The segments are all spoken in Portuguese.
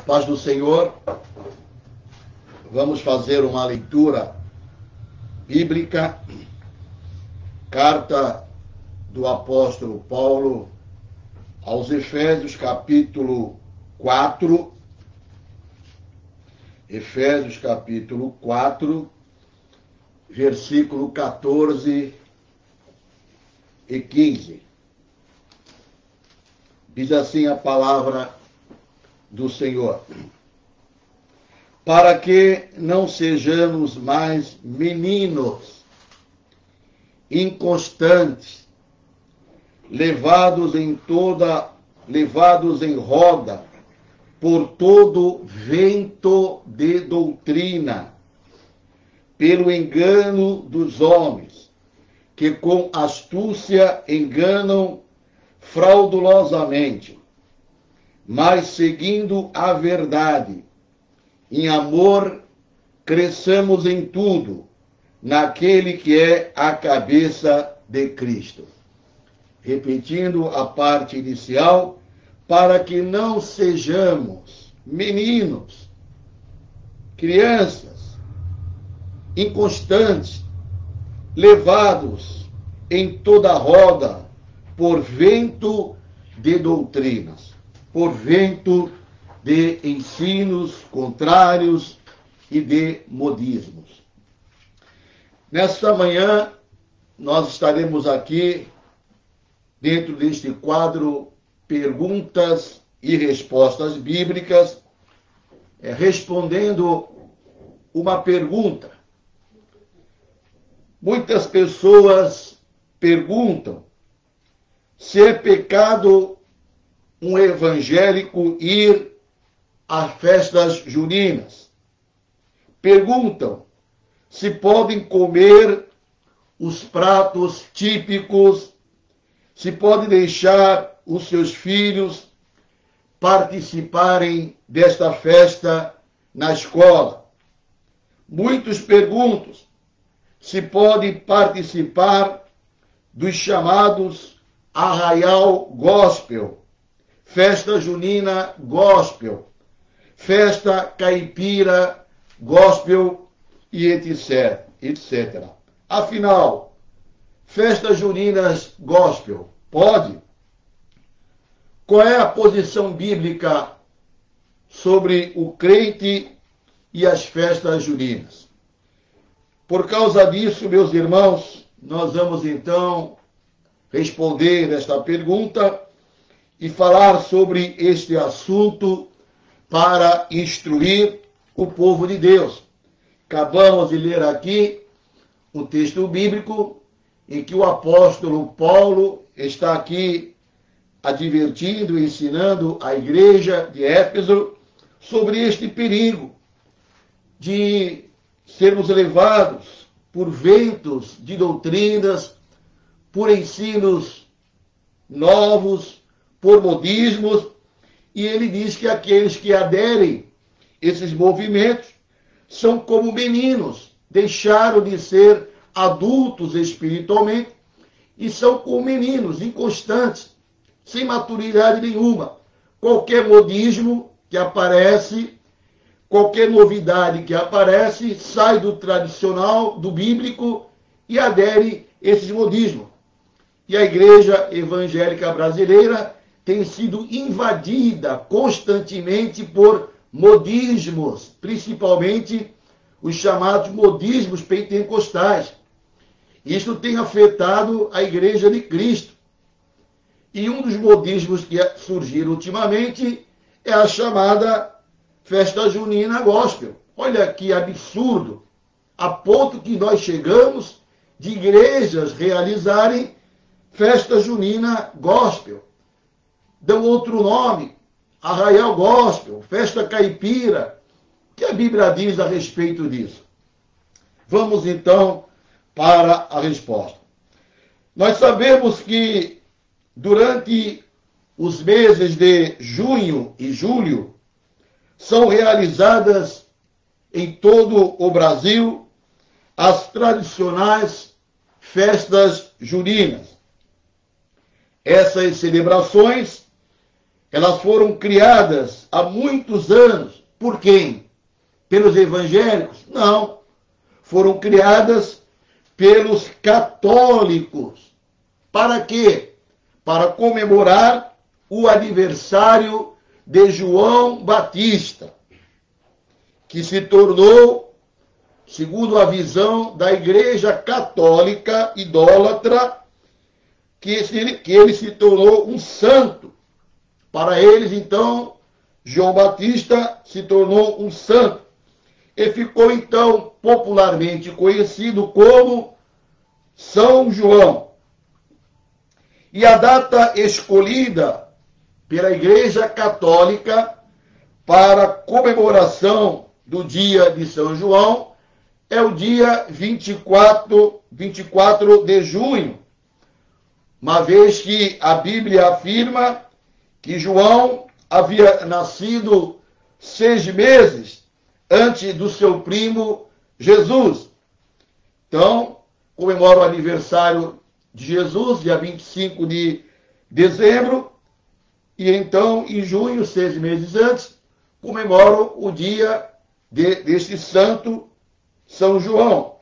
Paz do Senhor, vamos fazer uma leitura bíblica, carta do apóstolo Paulo aos Efésios, capítulo 4, Efésios, capítulo 4, versículo 14 e 15. Diz assim a palavra do Senhor: para que não sejamos mais meninos, inconstantes, levados em roda por todo vento de doutrina, pelo engano dos homens, que com astúcia enganam fraudulosamente, mas seguindo a verdade, em amor, cresçamos em tudo, naquele que é a cabeça de Cristo. Repetindo a parte inicial, para que não sejamos meninos, crianças, inconstantes, levados em toda roda por vento de doutrinas, por vento de ensinos contrários e de modismos. Nesta manhã, nós estaremos aqui, dentro deste quadro Perguntas e Respostas Bíblicas, respondendo uma pergunta. Muitas pessoas perguntam se é pecado um evangélico ir às festas juninas. Perguntam se podem comer os pratos típicos, se pode deixar os seus filhos participarem desta festa na escola. Muitos perguntam se pode participar dos chamados Arraial Gospel, Festa Junina Gospel, Festa Caipira Gospel e etc. Afinal, festas juninas Gospel, pode? Qual é a posição bíblica sobre o crente e as festas juninas? Por causa disso, meus irmãos, nós vamos então responder esta pergunta e falar sobre este assunto para instruir o povo de Deus. Acabamos de ler aqui um texto bíblico em que o apóstolo Paulo está aqui advertindo e ensinando a igreja de Éfeso sobre este perigo de sermos levados por ventos de doutrinas, por ensinos novos, por modismos, e ele diz que aqueles que aderem a esses movimentos são como meninos, deixaram de ser adultos espiritualmente e são como meninos, inconstantes, sem maturidade nenhuma. Qualquer modismo que aparece, qualquer novidade que aparece, sai do tradicional, do bíblico e adere a esses modismos. E a igreja evangélica brasileira tem sido invadida constantemente por modismos, principalmente os chamados modismos pentecostais. Isto tem afetado a igreja de Cristo. E um dos modismos que surgiram ultimamente é a chamada Festa Junina Gospel. Olha que absurdo, a ponto que nós chegamos de igrejas realizarem Festa Junina Gospel. Dão outro nome, Arraial Gospel, Festa Caipira. O que a Bíblia diz a respeito disso? Vamos então para a resposta. Nós sabemos que durante os meses de junho e julho são realizadas em todo o Brasil as tradicionais festas juninas. Essas celebrações Elas foram criadas há muitos anos. Por quem? Pelos evangélicos? Não. Foram criadas pelos católicos. Para quê? Para comemorar o aniversário de João Batista, que se tornou, segundo a visão da Igreja Católica idólatra, que ele se tornou um santo. Para eles, então, João Batista se tornou um santo. E ficou, então, popularmente conhecido como São João. E a data escolhida pela Igreja Católica para a comemoração do dia de São João é o dia 24 de junho, uma vez que a Bíblia afirma que João havia nascido 6 meses antes do seu primo Jesus. Então, comemora o aniversário de Jesus, dia 25 de dezembro, e então, em junho, 6 meses antes, comemoram o dia deste santo São João.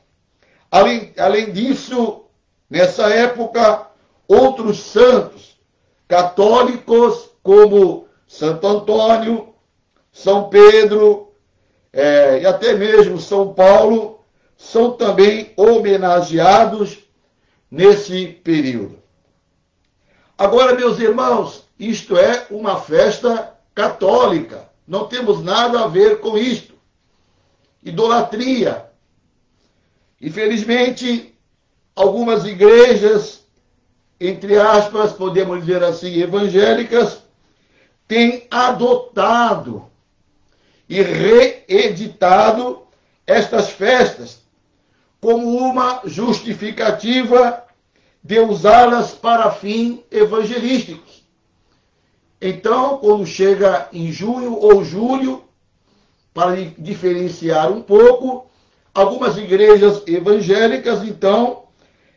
Além disso, nessa época, outros santos católicos, como Santo Antônio, São Pedro, e até mesmo São Paulo, são também homenageados nesse período. Agora, meus irmãos, isto é uma festa católica. Não temos nada a ver com isto. Idolatria. Infelizmente, algumas igrejas, entre aspas, podemos dizer assim, evangélicas, têm adotado e reeditado estas festas como uma justificativa de usá-las para fins evangelísticos. Então, quando chega em junho ou julho, para diferenciar um pouco, algumas igrejas evangélicas, então,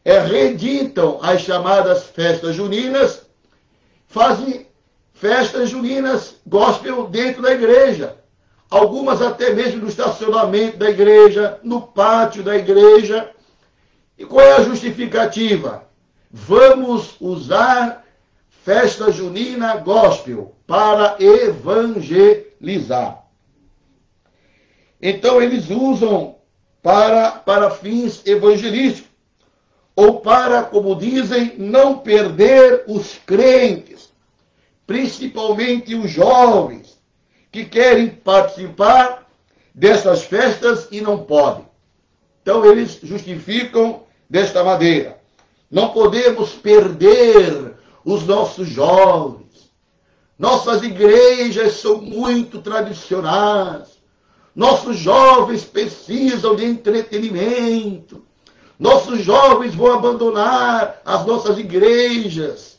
reeditam as chamadas festas juninas, fazem festas juninas gospel dentro da igreja. Algumas até mesmo no estacionamento da igreja, no pátio da igreja. E qual é a justificativa? Vamos usar festa junina gospel para evangelizar. Então eles usam para fins evangelísticos, ou para, como dizem, não perder os crentes, principalmente os jovens, que querem participar dessas festas e não podem. Então eles justificam desta maneira: não podemos perder os nossos jovens. Nossas igrejas são muito tradicionais. Nossos jovens precisam de entretenimento. Nossos jovens vão abandonar as nossas igrejas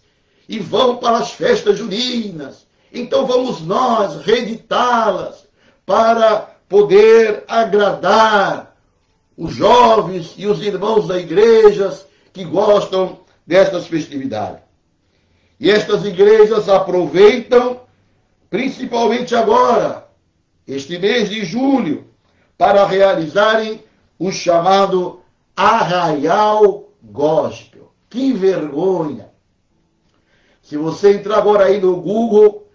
e vão para as festas juninas. Então vamos nós reeditá-las para poder agradar os jovens e os irmãos da igreja que gostam destas festividades. E estas igrejas aproveitam, principalmente agora, este mês de julho, para realizarem o chamado Arraial Gospel. Que vergonha! Se você entrar agora aí no Google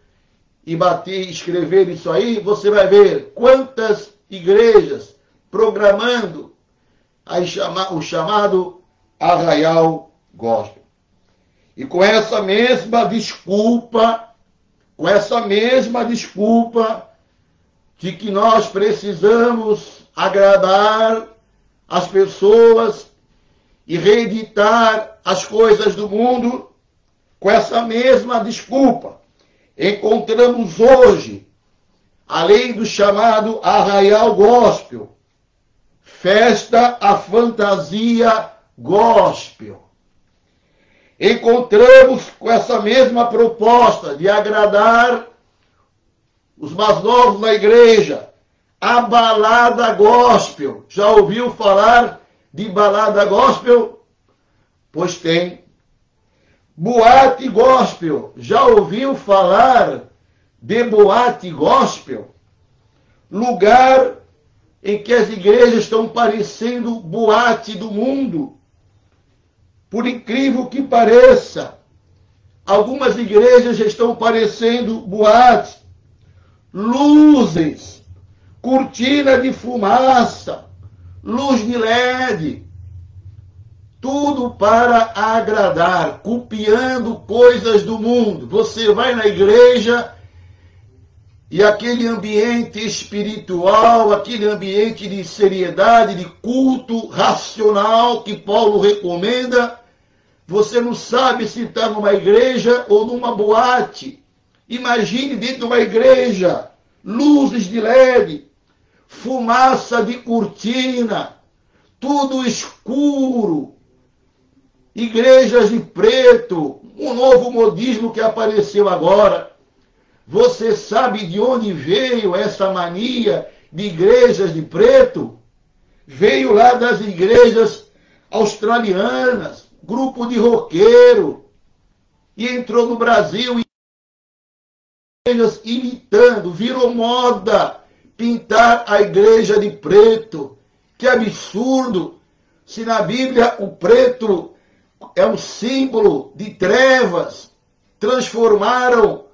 e escrever isso aí, você vai ver quantas igrejas programando o chamado Arraial Gospel. E com essa mesma desculpa de que nós precisamos agradar as pessoas e reeditar as coisas do mundo, com essa mesma desculpa, encontramos hoje, além do chamado Arraial Gospel, festa a fantasia gospel. Encontramos com essa mesma proposta de agradar os mais novos na igreja, a balada gospel. Já ouviu falar de balada gospel? Pois tem. Boate gospel. Já ouviu falar de boate gospel? Lugar em que as igrejas estão parecendo boate do mundo. Por incrível que pareça, algumas igrejas estão parecendo boates. Luzes, cortina de fumaça, luz de LED, tudo para agradar, copiando coisas do mundo. Você vai na igreja e aquele ambiente espiritual, aquele ambiente de seriedade, de culto racional que Paulo recomenda, você não sabe se está numa igreja ou numa boate. Imagine dentro de uma igreja, luzes de LED, fumaça de cortina, tudo escuro, igrejas de preto, um novo modismo que apareceu agora. Você sabe de onde veio essa mania de igrejas de preto? Veio lá das igrejas australianas, grupo de roqueiro, e entrou no Brasil, igrejas imitando, virou moda pintar a igreja de preto. Que absurdo! Se na Bíblia o preto é um símbolo de trevas, transformaram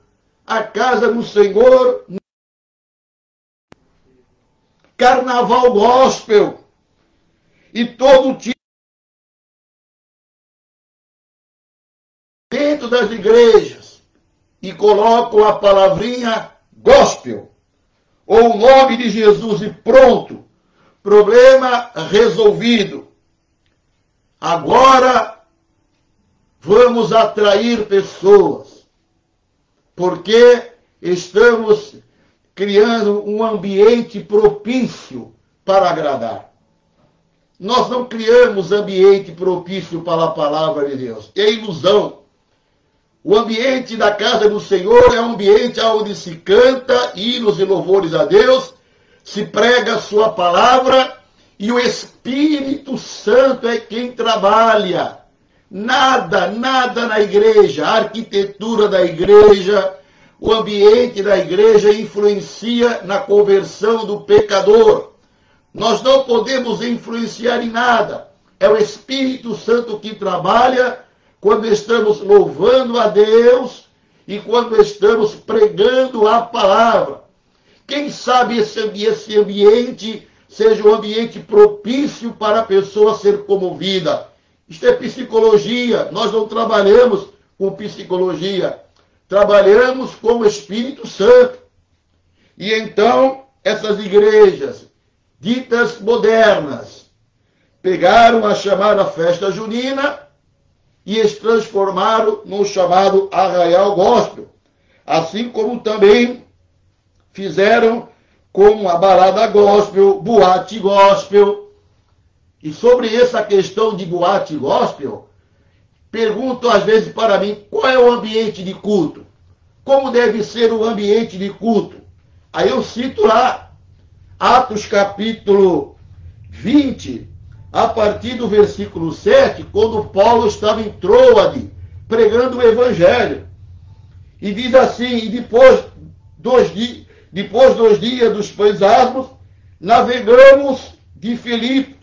a casa do Senhor no carnaval gospel e todo tipo dentro das igrejas e colocam a palavrinha gospel ou o nome de Jesus e pronto, problema resolvido. Agora vamos atrair pessoas, porque estamos criando um ambiente propício para agradar. Nós não criamos ambiente propício para a palavra de Deus. É ilusão. O ambiente da casa do Senhor é um ambiente onde se canta hinos e louvores a Deus, se prega a sua palavra e o Espírito Santo é quem trabalha. Nada na igreja, a arquitetura da igreja, o ambiente da igreja influencia na conversão do pecador. Nós não podemos influenciar em nada. É o Espírito Santo que trabalha quando estamos louvando a Deus e quando estamos pregando a palavra. Quem sabe esse ambiente seja um ambiente propício para a pessoa ser comovida. Isto é psicologia. Nós não trabalhamos com psicologia. Trabalhamos com o Espírito Santo. E então, essas igrejas ditas modernas pegaram a chamada festa junina e as transformaram no chamado arraial gospel. Assim como também fizeram com a balada gospel, boate gospel. E sobre essa questão de boate gospel, pergunto às vezes para mim, qual é o ambiente de culto? Como deve ser o ambiente de culto? Aí eu cito lá, Atos capítulo 20, a partir do versículo 7, quando Paulo estava em Troade, pregando o Evangelho. E diz assim, e depois dos dias dos pães asmos, navegamos de Filipos,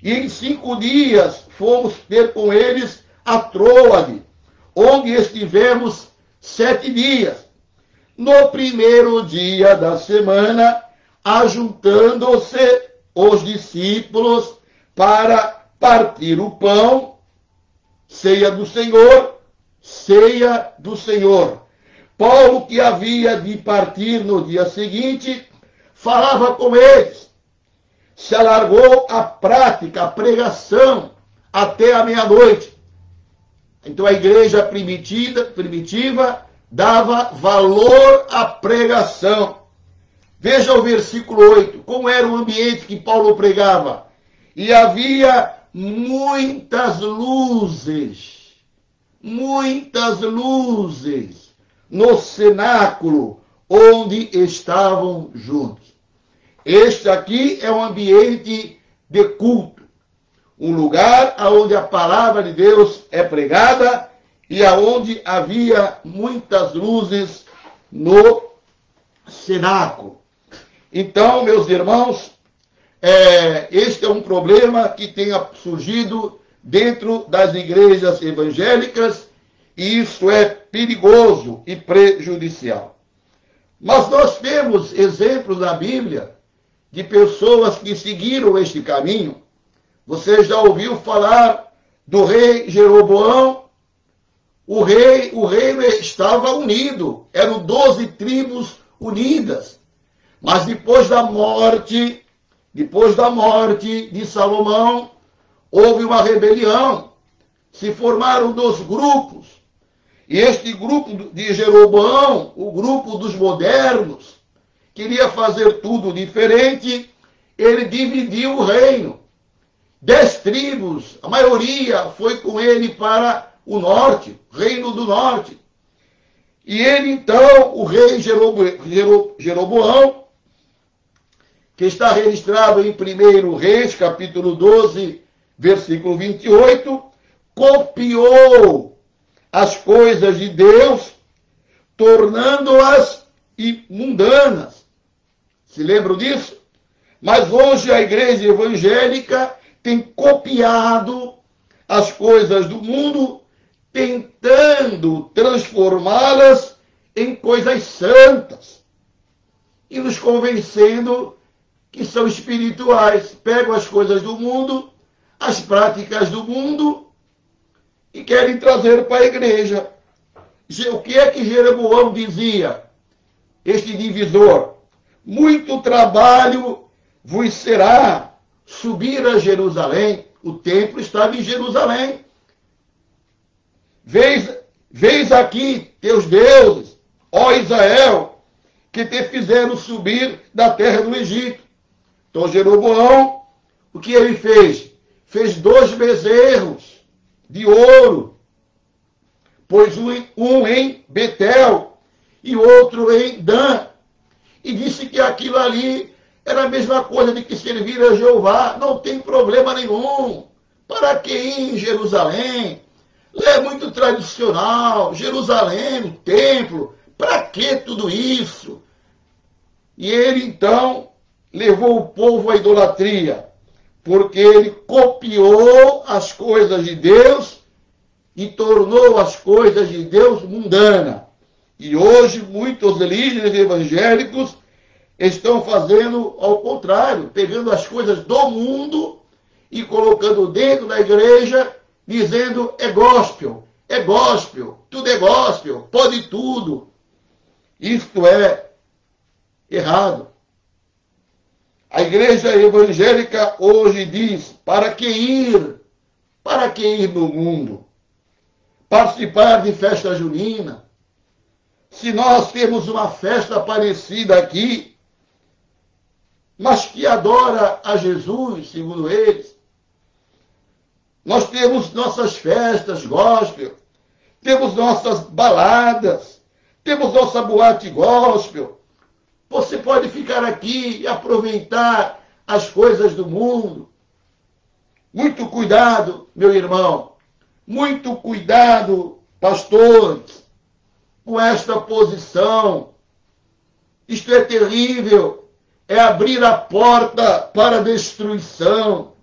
e em 5 dias fomos ter com eles a Troade, onde estivemos 7 dias. No primeiro dia da semana, ajuntando-se os discípulos para partir o pão, ceia do Senhor, ceia do Senhor. Paulo, que havia de partir no dia seguinte, falava com eles. Se alargou a prática, a pregação, até a meia-noite. Então a igreja primitiva dava valor à pregação. Veja o versículo 8, como era o ambiente que Paulo pregava. E havia muitas luzes no cenáculo onde estavam juntos. Este aqui é um ambiente de culto, um lugar onde a palavra de Deus é pregada e aonde havia muitas luzes no cenáculo. Então, meus irmãos, este é um problema que tem surgido dentro das igrejas evangélicas, e isso é perigoso e prejudicial. Mas nós temos exemplos na Bíblia de pessoas que seguiram este caminho. Você já ouviu falar do rei Jeroboão? O reino estava unido, eram 12 tribos unidas. Mas depois da morte de Salomão, houve uma rebelião. Se formaram 2 grupos. E este grupo de Jeroboão, o grupo dos modernos, queria fazer tudo diferente. Ele dividiu o reino. 10 tribos, a maioria foi com ele para o norte, reino do norte. E ele então, o rei Jeroboão, que está registrado em 1 Reis, capítulo 12, versículo 28, copiou as coisas de Deus, tornando-as mundanas. Se lembram disso? Mas hoje a igreja evangélica tem copiado as coisas do mundo, tentando transformá-las em coisas santas e nos convencendo que são espirituais. Pegam as coisas do mundo, as práticas do mundo e querem trazer para a igreja. O que é que Jeroboão dizia? Este divisor: muito trabalho vos será subir a Jerusalém. O templo estava em Jerusalém. Vês aqui teus deuses, ó Israel, que te fizeram subir da terra do Egito. Então Jeroboão, o que ele fez? Fez 2 bezerros de ouro, pôs um em Betel e outro em Dan, e disse que aquilo ali era a mesma coisa de que servir a Jeová, não tem problema nenhum. Para que ir em Jerusalém? É muito tradicional, Jerusalém, o templo, para que tudo isso? E ele então levou o povo à idolatria, porque ele copiou as coisas de Deus e tornou as coisas de Deus mundana. E hoje muitos líderes evangélicos estão fazendo ao contrário, pegando as coisas do mundo e colocando dentro da igreja, dizendo é gospel, tudo é gospel, pode tudo. Isto é errado. A igreja evangélica hoje diz: para que ir? Para que ir no mundo? Participar de festa junina? Se nós temos uma festa parecida aqui, mas que adora a Jesus, segundo eles. Nós temos nossas festas gospel, temos nossas baladas, temos nossa boate gospel. Você pode ficar aqui e aproveitar as coisas do mundo. Muito cuidado, meu irmão. Muito cuidado, pastores, com esta posição. Isto é terrível. É abrir a porta para a destruição.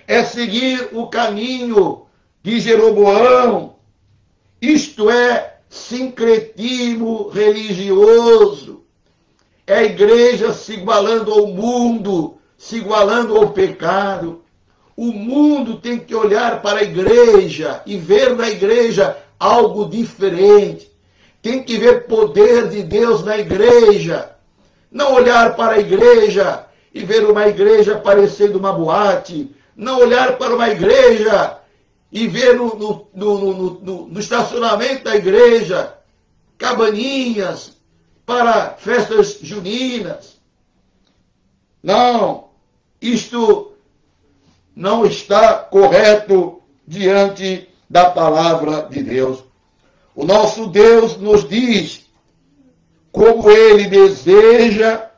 É seguir o caminho de Jeroboão. Isto é sincretismo religioso. É a igreja se igualando ao mundo, se igualando ao pecado. O mundo tem que olhar para a igreja e ver na igreja algo diferente. Tem que ver poder de Deus na igreja. Não olhar para a igreja e ver uma igreja parecendo uma boate. Não olhar para uma igreja e ver no estacionamento da igreja cabaninhas para festas juninas. Não, isto não está correto diante da palavra de Deus. O nosso Deus nos diz como ele deseja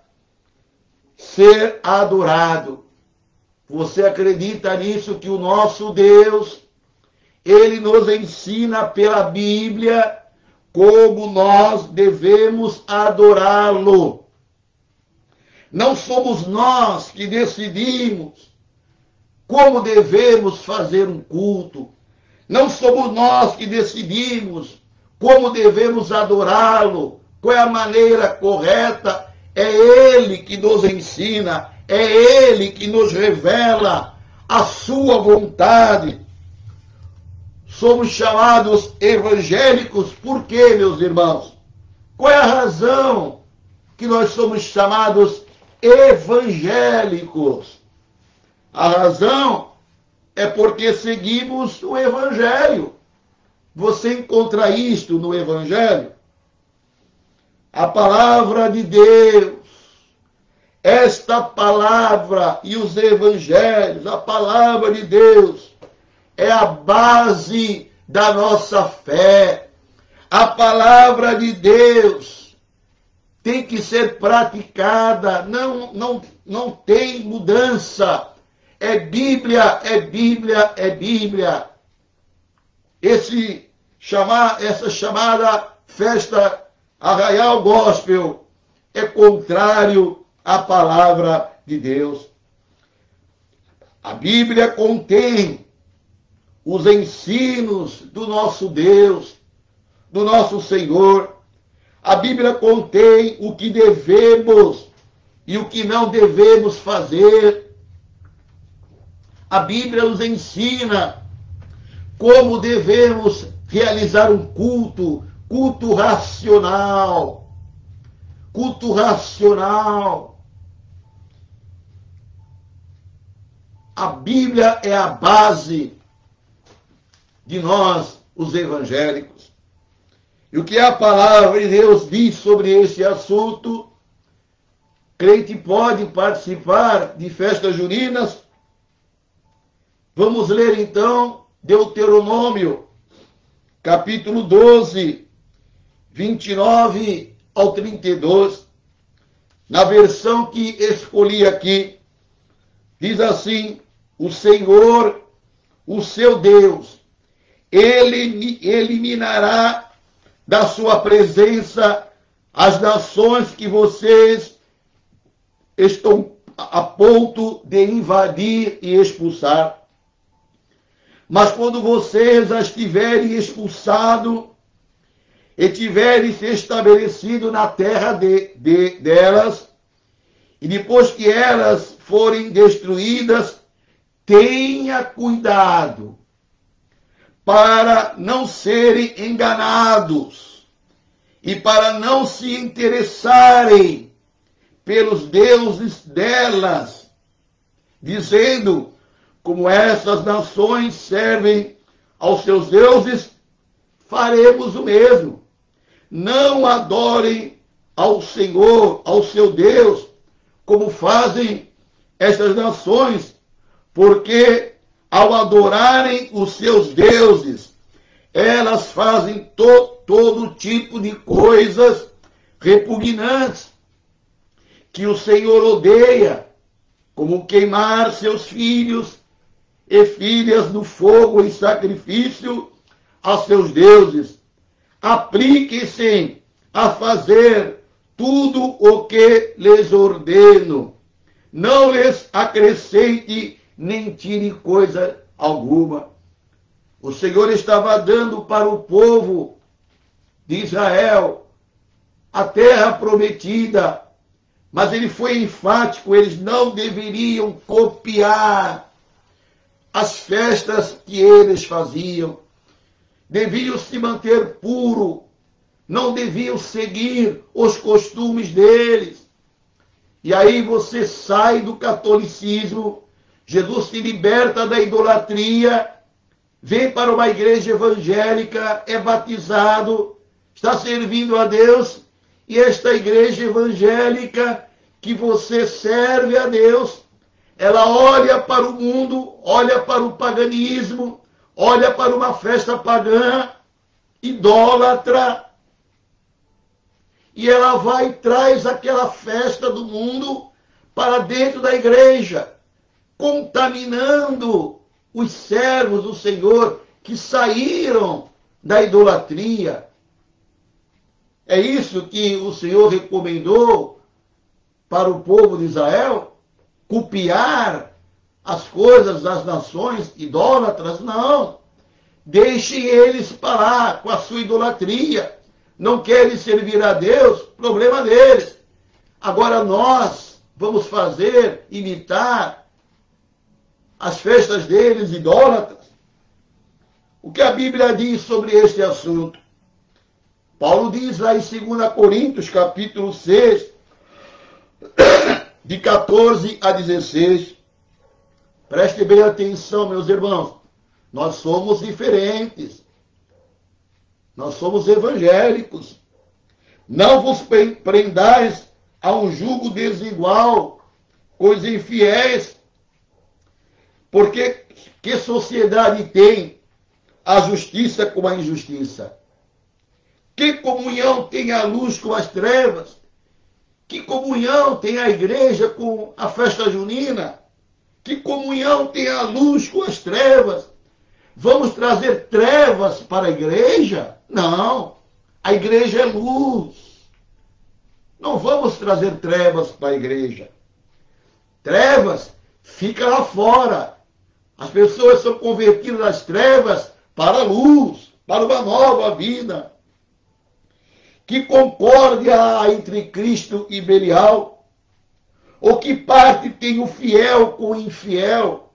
ser adorado. Você acredita nisso, que o nosso Deus, ele nos ensina pela Bíblia como nós devemos adorá-lo. Não somos nós que decidimos como devemos fazer um culto. Não somos nós que decidimos como devemos adorá-lo, qual é a maneira correta. É Ele que nos ensina, é Ele que nos revela a sua vontade. Somos chamados evangélicos por quê, meus irmãos? Qual é a razão que nós somos chamados evangélicos? A razão é porque seguimos o Evangelho. Você encontra isto no Evangelho? A palavra de Deus, esta palavra e os Evangelhos, a palavra de Deus é a base da nossa fé. A palavra de Deus tem que ser praticada, não tem mudança. É Bíblia, é Bíblia, é Bíblia. Essa chamada festa Arraial Gospel é contrário à palavra de Deus. A Bíblia contém os ensinos do nosso Deus, do nosso Senhor. A Bíblia contém o que devemos e o que não devemos fazer. A Bíblia nos ensina como devemos realizar um culto racional. Culto racional. A Bíblia é a base de nós, os evangélicos. E o que a palavra de Deus diz sobre esse assunto? Crente pode participar de festas juninas? Vamos ler então Deuteronômio, capítulo 12, 29 ao 32. Na versão que escolhi aqui, diz assim: o Senhor, o seu Deus, ele eliminará da sua presença as nações que vocês estão a ponto de invadir e expulsar. Mas quando vocês as tiverem expulsado e tiverem se estabelecido na terra delas, e depois que elas forem destruídas, tenha cuidado para não serem enganados e para não se interessarem pelos deuses delas, dizendo: como essas nações servem aos seus deuses, faremos o mesmo. Não adorem ao Senhor, ao seu Deus, como fazem estas nações, porque ao adorarem os seus deuses, elas fazem todo tipo de coisas repugnantes que o Senhor odeia, como queimar seus filhos e filhas no fogo em sacrifício aos seus deuses. Apliquem-se a fazer tudo o que lhes ordeno. Não lhes acrescente nem tire coisa alguma. O Senhor estava dando para o povo de Israel a terra prometida, mas ele foi enfático: eles não deveriam copiar as festas que eles faziam, deviam se manter puro, não deviam seguir os costumes deles. E aí você sai do catolicismo, Jesus se liberta da idolatria, vem para uma igreja evangélica, é batizado, está servindo a Deus, e esta igreja evangélica que você serve a Deus, ela olha para o mundo, olha para o paganismo, olha para uma festa pagã, idólatra, e ela vai e traz aquela festa do mundo para dentro da igreja, contaminando os servos do Senhor que saíram da idolatria. É isso que o Senhor recomendou para o povo de Israel? Copiar as coisas das nações idólatras? Não. Deixem eles parar com a sua idolatria. Não querem servir a Deus? Problema deles. Agora nós vamos imitar as festas deles idólatras. O que a Bíblia diz sobre este assunto? Paulo diz lá em 2 Coríntios, capítulo 6, de 14 a 16. Preste bem atenção, meus irmãos. Nós somos diferentes. Nós somos evangélicos. Não vos prendais a um jugo desigual com os infiéis. Porque que sociedade tem a justiça com a injustiça? Que comunhão tem a luz com as trevas? Que comunhão tem a igreja com a festa junina? Que comunhão tem a luz com as trevas? Vamos trazer trevas para a igreja? Não. A igreja é luz. Não vamos trazer trevas para a igreja. Trevas fica lá fora. As pessoas são convertidas das trevas para a luz, para uma nova vida. Que concórdia há entre Cristo e Belial? Ou que parte tem o fiel com o infiel?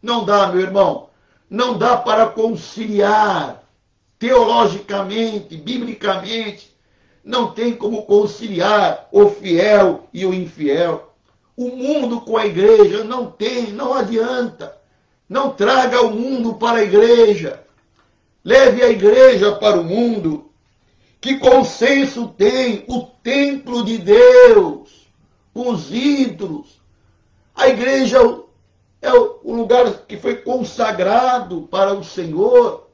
Não dá, meu irmão. Não dá para conciliar teologicamente, biblicamente. Não tem como conciliar o fiel e o infiel. O mundo com a igreja não tem, não adianta. Não traga o mundo para a igreja. Leve a igreja para o mundo. Que consenso tem o templo de Deus com os ídolos? A igreja é o lugar que foi consagrado para o Senhor.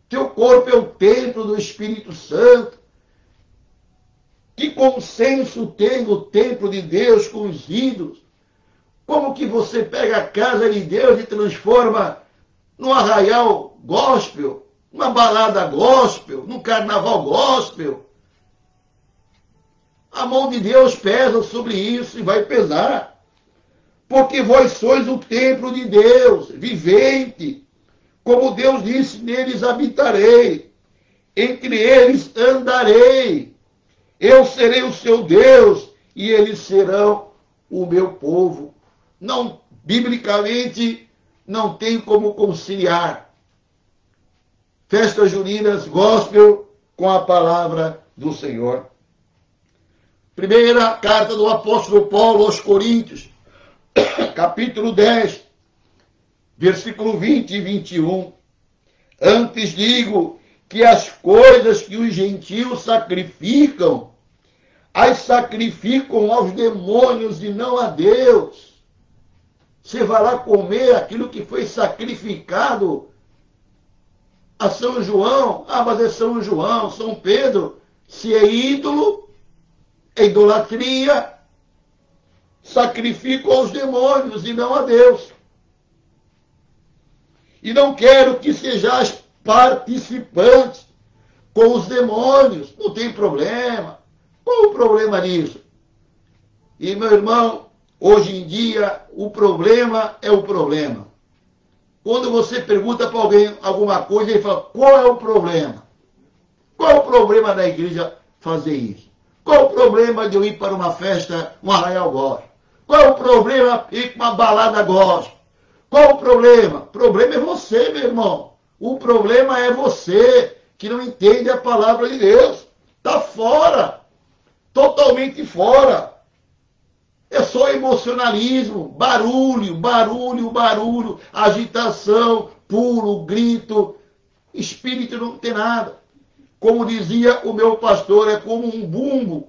Teu corpo é o templo do Espírito Santo. Que consenso tem o templo de Deus com os ídolos? Como que você pega a casa de Deus e transforma num arraial gospel? Uma balada gospel, num carnaval gospel? A mão de Deus pesa sobre isso e vai pesar. Porque vós sois o templo de Deus, vivente. Como Deus disse, neles habitarei. Entre eles andarei. Eu serei o seu Deus e eles serão o meu povo. Não, biblicamente, não tem como conciliar festas juninas gospel com a palavra do Senhor. Primeira carta do apóstolo Paulo aos Coríntios, capítulo 10, versículo 20 e 21. Antes digo que as coisas que os gentios sacrificam, as sacrificam aos demônios e não a Deus. Você vai lá comer aquilo que foi sacrificado a São João. Ah, mas é São João, São Pedro. Se é ídolo, é idolatria. Sacrifico aos demônios e não a Deus. E não quero que sejais participantes com os demônios. Não tem problema. Qual o problema nisso? E, meu irmão, hoje em dia, o problema é o problema. Quando você pergunta para alguém alguma coisa, ele fala, qual é o problema? Qual é o problema da igreja fazer isso? Qual é o problema de eu ir para uma festa, um arraial gospel? Qual é o problema de ir para uma balada gospel? Qual é o problema? O problema é você, meu irmão. O problema é você que não entende a palavra de Deus. Está fora. Totalmente fora. É só emocionalismo, barulho, barulho, barulho, agitação, pulo, grito. Espírito não tem nada. Como dizia o meu pastor, é como um bumbo.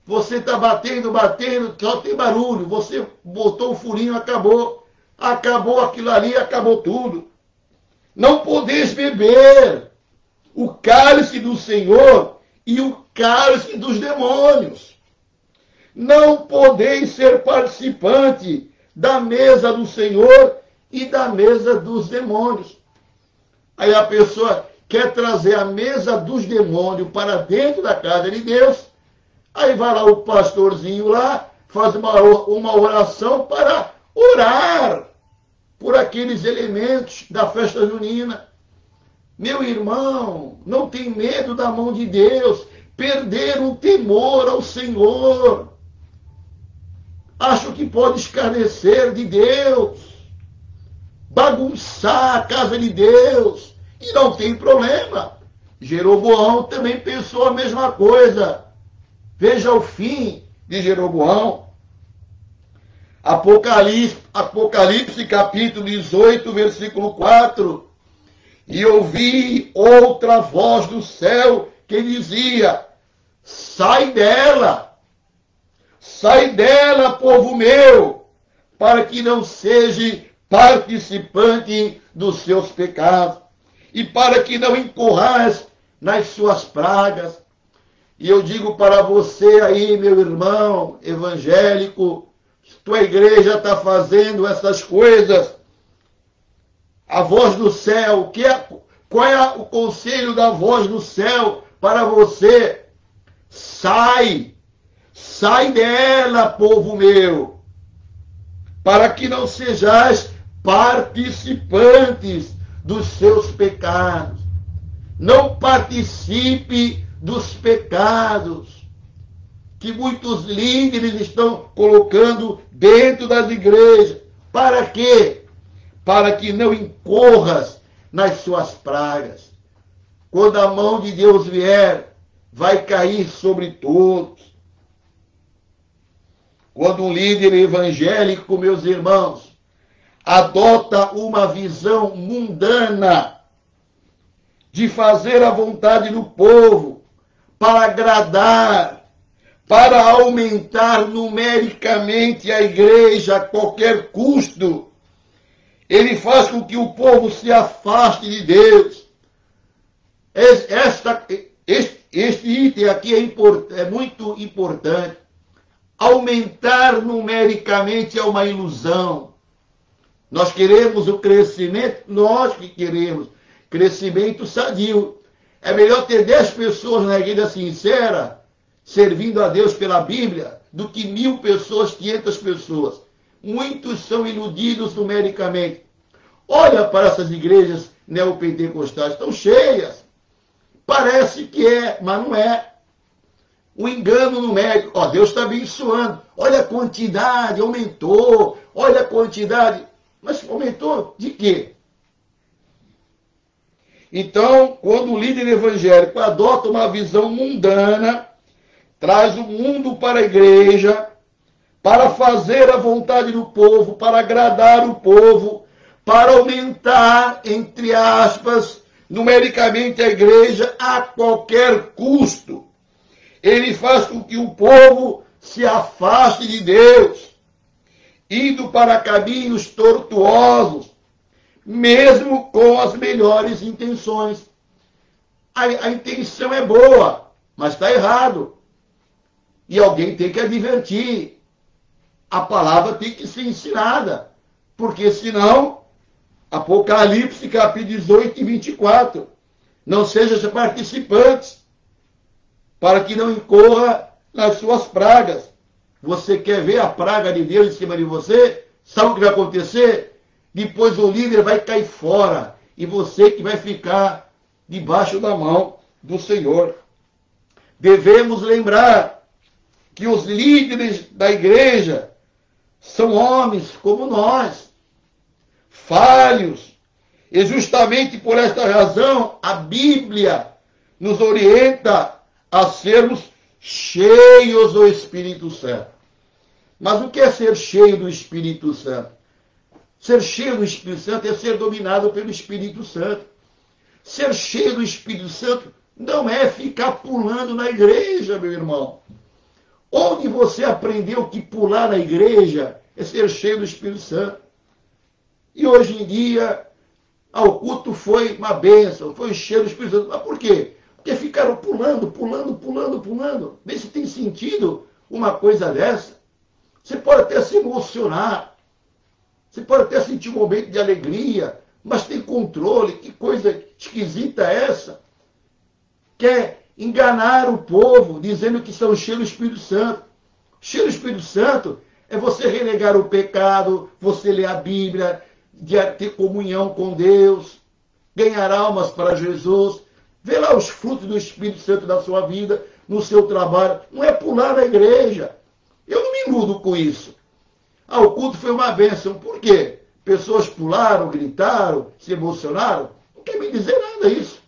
Você está batendo, batendo, só tem barulho. Você botou o furinho, acabou. Acabou aquilo ali, acabou tudo. Não podeis beber o cálice do Senhor e o cálice dos demônios. Não podeis ser participante da mesa do Senhor e da mesa dos demônios. Aí a pessoa quer trazer a mesa dos demônios para dentro da casa de Deus. Aí vai lá o pastorzinho lá, faz uma oração para orar por aqueles elementos da festa junina. Meu irmão, não tem medo da mão de Deus. Perderam o temor ao Senhor. Acham que pode escarnecer de Deus, bagunçar a casa de Deus. E não tem problema. Jeroboão também pensou a mesma coisa. Veja o fim de Jeroboão. Apocalipse capítulo 18, versículo 4. E ouvi outra voz do céu que dizia: sai dela, povo meu, para que não seja participante dos seus pecados, e para que não incorrais nas suas pragas. E eu digo para você aí, meu irmão evangélico, tua igreja está fazendo essas coisas, a voz do céu, qual é o conselho da voz do céu para você? Sai dela, povo meu, para que não sejais participantes dos seus pecados. Não participe dos pecados que muitos líderes estão colocando dentro das igrejas. Para quê? Para que não incorras nas suas pragas. Quando a mão de Deus vier, vai cair sobre todos. Quando um líder evangélico, meus irmãos, adota uma visão mundana de fazer a vontade do povo para agradar, para aumentar numericamente a igreja a qualquer custo, ele faz com que o povo se afaste de Deus. Este item aqui é muito importante. Aumentar numericamente é uma ilusão. Nós queremos o crescimento, nós que queremos crescimento sadio. É melhor ter 10 pessoas na igreja sincera, servindo a Deus pela Bíblia, do que 1000 pessoas, 500 pessoas. Muitos são iludidos numericamente. Olha para essas igrejas neopentecostais, estão cheias. Parece que é, mas não é. O engano numérico. Ó, Deus está abençoando. Olha a quantidade, aumentou. Olha a quantidade. Mas aumentou de quê? Então, quando o líder evangélico adota uma visão mundana, traz o mundo para a igreja, para fazer a vontade do povo, para agradar o povo, para aumentar, entre aspas, numericamente a igreja a qualquer custo. Ele faz com que o povo se afaste de Deus, indo para caminhos tortuosos, mesmo com as melhores intenções. A intenção é boa, mas está errado. E alguém tem que advertir. A palavra tem que ser ensinada, porque senão, Apocalipse capítulo 18 e 24, não sejam participantes, para que não incorra nas suas pragas. Você quer ver a praga de Deus em cima de você? Sabe o que vai acontecer? Depois o líder vai cair fora, e você que vai ficar debaixo da mão do Senhor. Devemos lembrar que os líderes da igreja são homens como nós, falhos, e justamente por esta razão a Bíblia nos orienta a sermos cheios do Espírito Santo. Mas o que é ser cheio do Espírito Santo? Ser cheio do Espírito Santo é ser dominado pelo Espírito Santo. Ser cheio do Espírito Santo não é ficar pulando na igreja, meu irmão. Onde você aprendeu que pular na igreja é ser cheio do Espírito Santo? E hoje em dia, o culto foi uma bênção, foi cheio do Espírito Santo. Mas por quê? Porque ficaram pulando. Vê se tem sentido uma coisa dessa. Você pode até se emocionar. Você pode até sentir um momento de alegria. mas tem controle. Que coisa esquisita é essa? Quer enganar o povo, dizendo que são cheios do Espírito Santo. Cheio do Espírito Santo é você renegar o pecado, você ler a Bíblia, de ter comunhão com Deus, ganhar almas para Jesus. Vê lá os frutos do Espírito Santo na sua vida, no seu trabalho. Não é pular na igreja. Eu não me iludo com isso. O culto foi uma bênção. Por quê? Pessoas pularam, gritaram, se emocionaram. Não quer me dizer nada isso.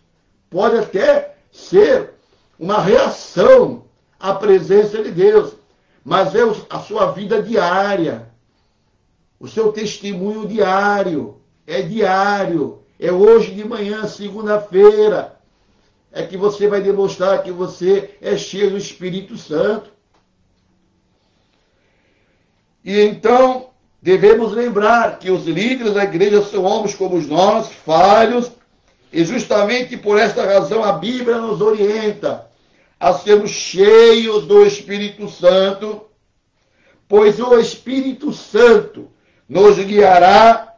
Pode até ser uma reação à presença de Deus. Mas é a sua vida diária. O seu testemunho diário. É diário. É hoje de manhã, segunda-feira. É que você vai demonstrar que você é cheio do Espírito Santo. E então, devemos lembrar que os líderes da igreja são homens como nós, falhos, e justamente por esta razão a Bíblia nos orienta a sermos cheios do Espírito Santo, pois o Espírito Santo nos guiará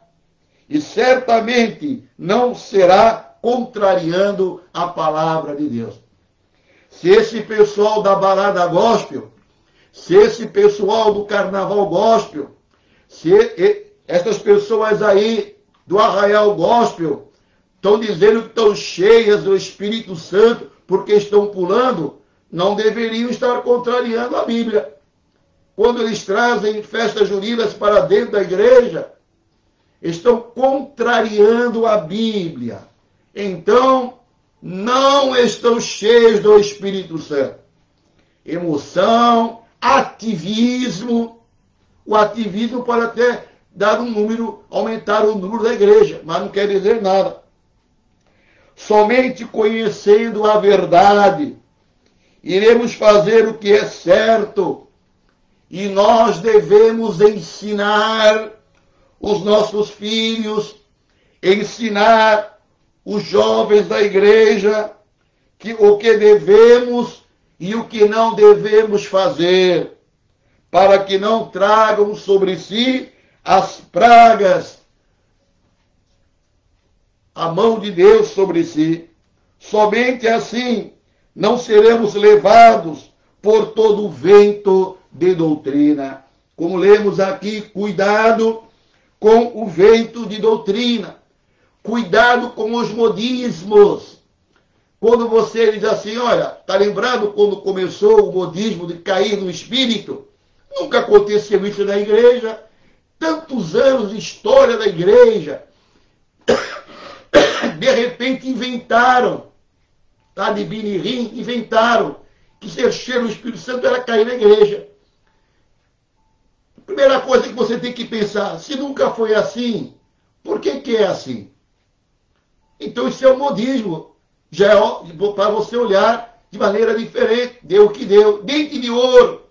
e certamente não será contrariando a palavra de Deus. Se esse pessoal da balada gospel, se esse pessoal do carnaval gospel, se essas pessoas aí do arraial gospel estão dizendo que estão cheias do Espírito Santo porque estão pulando, não deveriam estar contrariando a Bíblia. Quando eles trazem festas juninas para dentro da igreja, estão contrariando a Bíblia. Então, não estão cheios do Espírito Santo. Emoção, ativismo. O ativismo pode até dar um número, aumentar o número da igreja, mas não quer dizer nada. Somente conhecendo a verdade, iremos fazer o que é certo. E nós devemos ensinar os nossos filhos, ensinar os jovens da igreja o que devemos e o que não devemos fazer, para que não tragam sobre si as pragas, a mão de Deus sobre si. Somente assim não seremos levados por todo o vento de doutrina. Como lemos aqui, cuidado com o vento de doutrina. Cuidado com os modismos. Quando você diz assim, olha, está lembrado quando começou o modismo de cair no espírito? Nunca aconteceu isso na igreja. Tantos anos de história da igreja. De repente inventaram, tá, de Binirim, inventaram que ser cheio do Espírito Santo era cair na igreja. Primeira coisa que você tem que pensar, se nunca foi assim, por que é assim? Então isso é um modismo. Já é para você olhar de maneira diferente. Deu o que deu. Dente de ouro.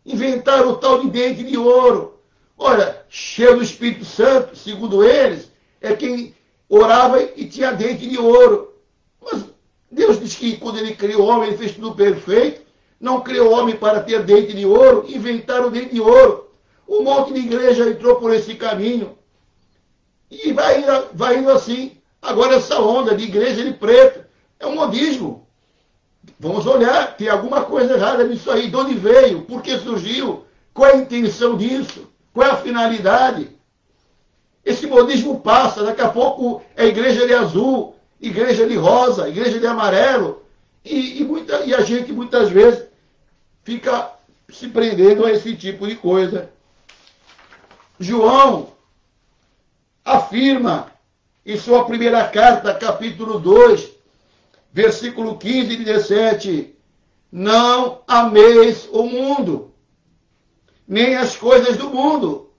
Inventaram o tal de dente de ouro. Olha, cheio do Espírito Santo, segundo eles, é quem orava e tinha dente de ouro. Mas Deus diz que quando ele criou o homem, ele fez tudo perfeito. Não criou o homem para ter dente de ouro. Inventaram o dente de ouro. Um monte de igreja entrou por esse caminho. E vai indo assim. Agora essa onda de igreja de preto é um modismo. Vamos olhar, tem alguma coisa errada nisso aí. De onde veio? Por que surgiu? Qual é a intenção disso? Qual é a finalidade? Esse modismo passa, daqui a pouco é igreja de azul, igreja de rosa, igreja de amarelo. E a gente muitas vezes fica se prendendo a esse tipo de coisa. João afirma em sua primeira carta, capítulo 2, versículo 15 e 17, não ameis o mundo, nem as coisas do mundo.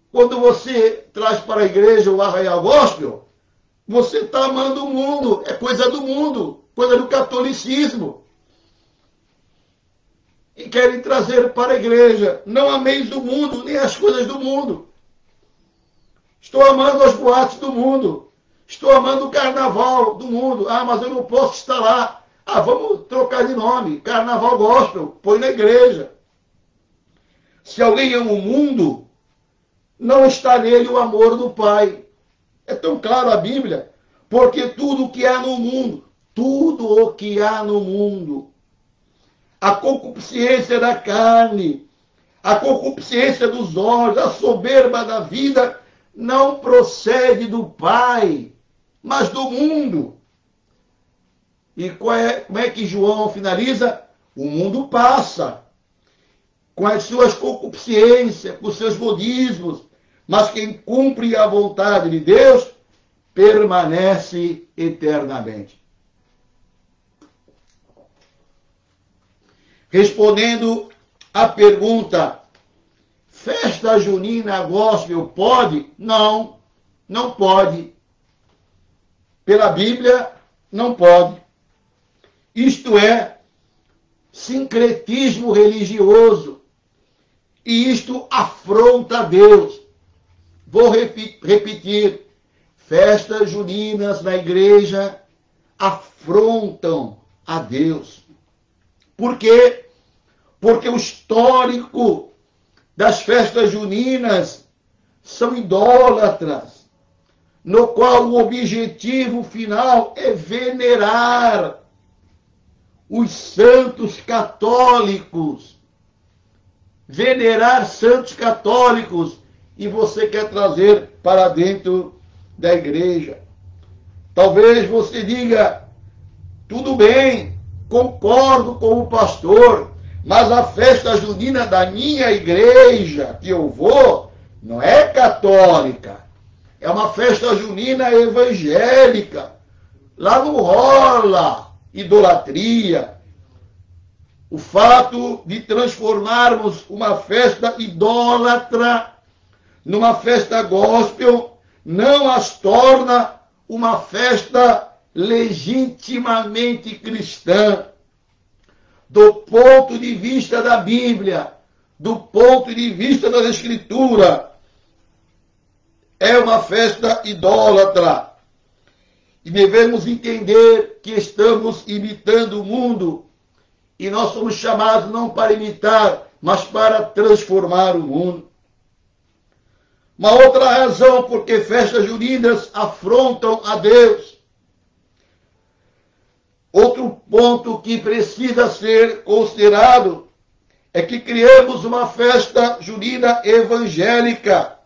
Quando você traz para a igreja o arraial gospel, você está amando o mundo, é coisa do mundo, coisa do catolicismo. E querem trazer para a igreja, não ameis o mundo, nem as coisas do mundo. Estou amando as boates do mundo. Estou amando o carnaval do mundo. Ah, mas eu não posso estar lá. Ah, vamos trocar de nome. Carnaval gospel. Põe na igreja. Se alguém ama o mundo, não está nele o amor do Pai. É tão claro a Bíblia, porque tudo o que há no mundo, tudo o que há no mundo, a concupiscência da carne, a concupiscência dos olhos, a soberba da vida, não procede do Pai, mas do mundo. E como é que João finaliza? O mundo passa, com as suas concupiscências, com os seus modismos, mas quem cumpre a vontade de Deus permanece eternamente. Respondendo à pergunta, festa junina gospel pode? Não, não pode. Pela Bíblia, não pode. Isto é sincretismo religioso. E isto afronta a Deus. Vou repetir. Festas juninas na igreja afrontam a Deus. Por quê? Porque o histórico das festas juninas são idólatras, no qual o objetivo final é venerar os santos católicos. Venerar santos católicos. E você quer trazer para dentro da igreja. Talvez você diga, tudo bem, concordo com o pastor, mas a festa junina da minha igreja, que eu vou, não é católica. É uma festa junina evangélica. Lá não rola idolatria. O fato de transformarmos uma festa idólatra numa festa gospel não as torna uma festa legitimamente cristã. Do ponto de vista da Bíblia, do ponto de vista da Escritura, é uma festa idólatra. E devemos entender que estamos imitando o mundo. E nós somos chamados não para imitar, mas para transformar o mundo. Uma outra razão porque festas juninas afrontam a Deus. Outro ponto que precisa ser considerado é que criamos uma festa junina evangélica.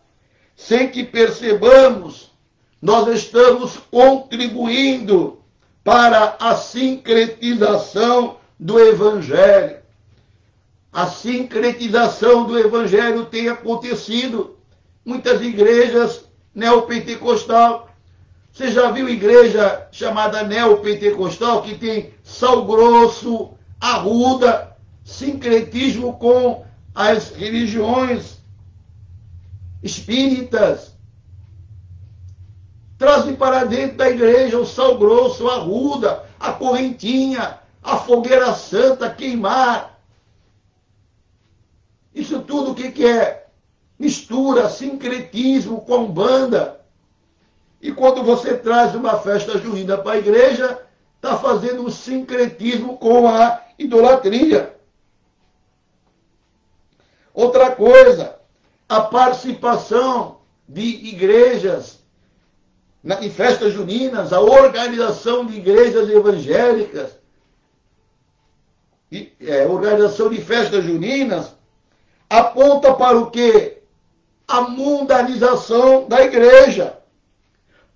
Sem que percebamos, nós estamos contribuindo para a sincretização do Evangelho. A sincretização do Evangelho tem acontecido. Muitas igrejas neopentecostal. Você já viu igreja chamada neopentecostal que tem sal grosso, arruda, sincretismo com as religiões espíritas? Trazem para dentro da igreja o sal grosso, a arruda, a correntinha, a fogueira santa, queimar. Isso tudo o que é? Mistura, sincretismo com Umbanda. E quando você traz uma festa junina para a igreja, está fazendo um sincretismo com a idolatria. Outra coisa, a participação de igrejas em festas juninas, a organização de igrejas evangélicas, organização de festas juninas, aponta para o quê? A mundanização da igreja.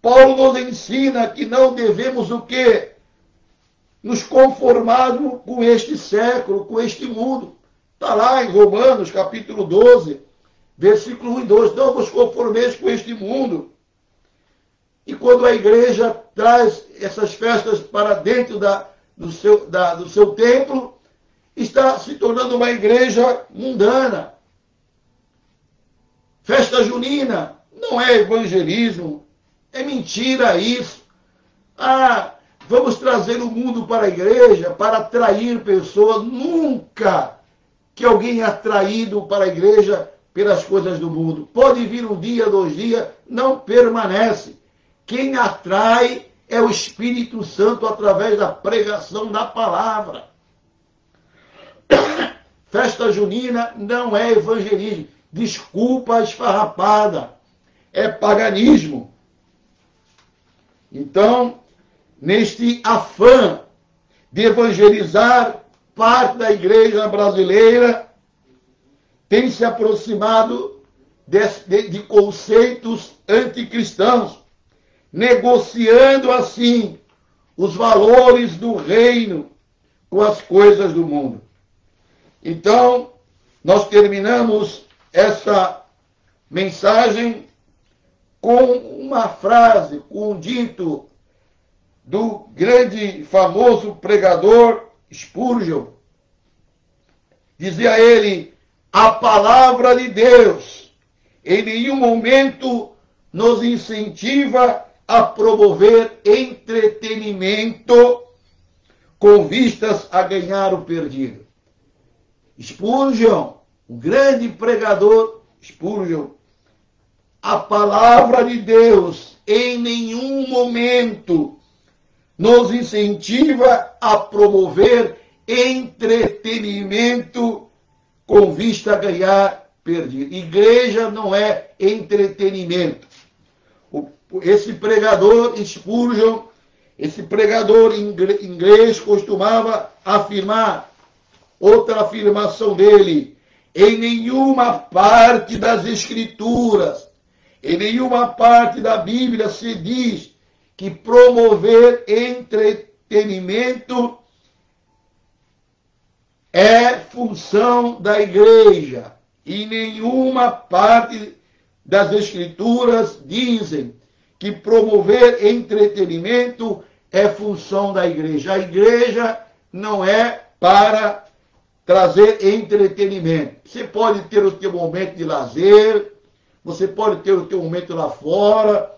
Paulo nos ensina que não devemos o quê? Nos conformarmos com este século, com este mundo. Está lá em Romanos, capítulo 12, versículo 1 e 2. Não vos conformeis com este mundo. E quando a igreja traz essas festas para dentro do seu templo, está se tornando uma igreja mundana. Festa junina não é evangelismo. É mentira isso. Vamos trazer o mundo para a igreja para atrair pessoas. Nunca que alguém é atraído para a igreja pelas coisas do mundo. Pode vir um dia, 2 dias, não permanece. Quem atrai é o Espírito Santo através da pregação da palavra. Festa junina não é evangelismo. Desculpa a esfarrapada. É paganismo. Então, neste afã de evangelizar, parte da igreja brasileira tem se aproximado de conceitos anticristãos, negociando assim os valores do reino com as coisas do mundo. Então, nós terminamos essa mensagem com uma frase, com um dito do grande famoso pregador Spurgeon. Dizia ele: a palavra de Deus em nenhum momento nos incentiva a promover entretenimento com vistas a ganhar o perdido. Spurgeon, o grande pregador Spurgeon, a palavra de Deus em nenhum momento nos incentiva a promover entretenimento com vista a ganhar perdido. Igreja não é entretenimento. Esse pregador Spurgeon, esse pregador inglês costumava afirmar, outra afirmação dele: em nenhuma parte das Escrituras, em nenhuma parte da Bíblia se diz que promover entretenimento é função da igreja. Em nenhuma parte das Escrituras dizem que promover entretenimento é função da igreja. A igreja não é para trazer entretenimento. Você pode ter o seu momento de lazer, você pode ter o seu momento lá fora,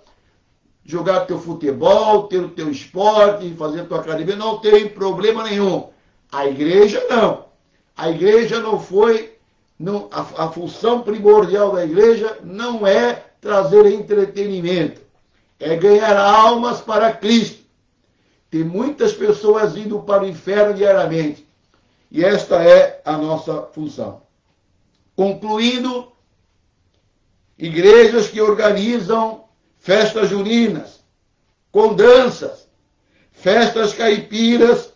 jogar teu futebol, ter o teu esporte, fazer a tua academia, não tem problema nenhum. A igreja não. A igreja não foi, a função primordial da igreja não é trazer entretenimento, é ganhar almas para Cristo. Tem muitas pessoas indo para o inferno diariamente, e esta é a nossa função. Concluindo, igrejas que organizam festas juninas, com danças, festas caipiras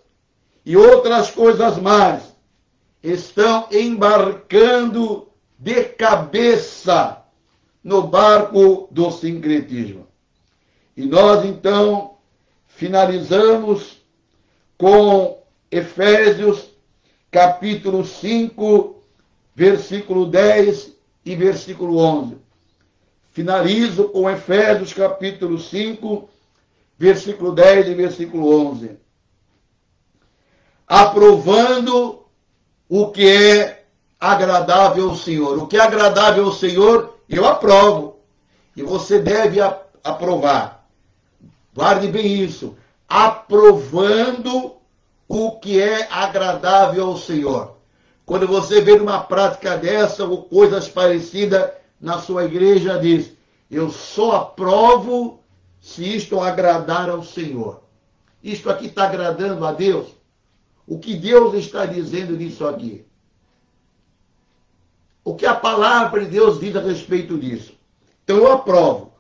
e outras coisas mais, estão embarcando de cabeça no barco do sincretismo. E nós, então, finalizamos com Efésios, capítulo 5, versículo 10 e versículo 11. Finalizo com Efésios, capítulo 5, versículo 10 e versículo 11. Aprovando o que é agradável ao Senhor. O que é agradável ao Senhor, eu aprovo. E você deve aprovar. Guarde bem isso. Aprovando o que é agradável ao Senhor. Quando você vê uma prática dessa ou coisas parecidas na sua igreja, diz: eu só aprovo se isto agradar ao Senhor. Isto aqui está agradando a Deus? O que Deus está dizendo nisso aqui? O que a palavra de Deus diz a respeito disso? Então eu aprovo,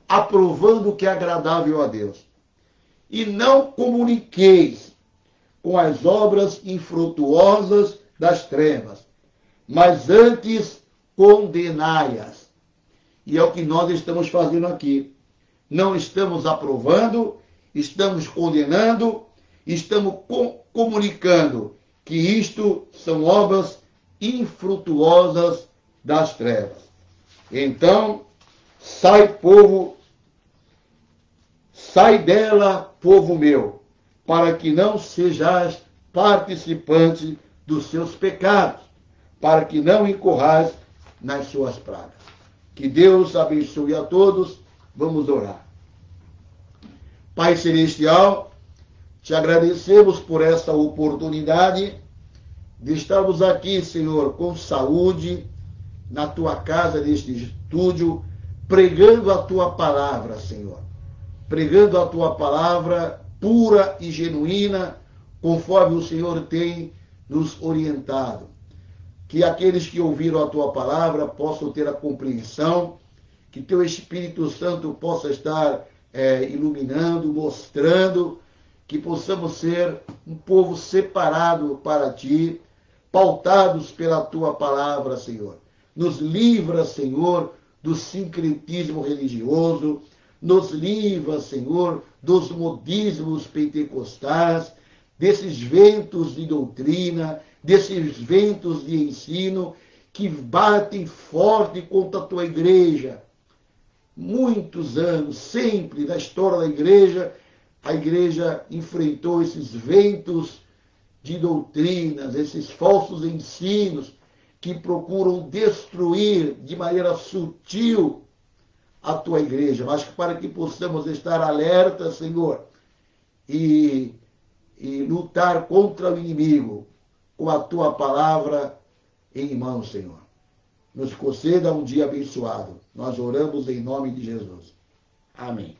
aprovando o que é agradável a Deus. E não comuniqueis com as obras infrutuosas das trevas, mas antes condenai-as. E é o que nós estamos fazendo aqui. Não estamos aprovando, estamos condenando, estamos comunicando que isto são obras infrutuosas das trevas. Então, sai, povo, sai dela, povo meu, para que não sejais participante dos seus pecados, para que não incorrais nas suas pragas. Que Deus abençoe a todos. Vamos orar. Pai Celestial, te agradecemos por essa oportunidade de estarmos aqui, Senhor, com saúde, na tua casa, neste estúdio, pregando a tua palavra, Senhor. Pregando a tua palavra pura e genuína, conforme o Senhor tem nos orientado. Que aqueles que ouviram a tua palavra possam ter a compreensão, que teu Espírito Santo possa estar iluminando, mostrando, que possamos ser um povo separado para Ti, pautados pela Tua palavra, Senhor. Nos livra, Senhor, do sincretismo religioso, nos livra, Senhor, dos modismos pentecostais, desses ventos de doutrina, desses ventos de ensino que batem forte contra a Tua igreja. Muitos anos, sempre na história da igreja, a igreja enfrentou esses ventos de doutrinas, esses falsos ensinos que procuram destruir de maneira sutil a Tua igreja, mas para que possamos estar alertas, Senhor, e lutar contra o inimigo com a Tua palavra em mãos, Senhor. Nos conceda um dia abençoado. Nós oramos em nome de Jesus. Amém.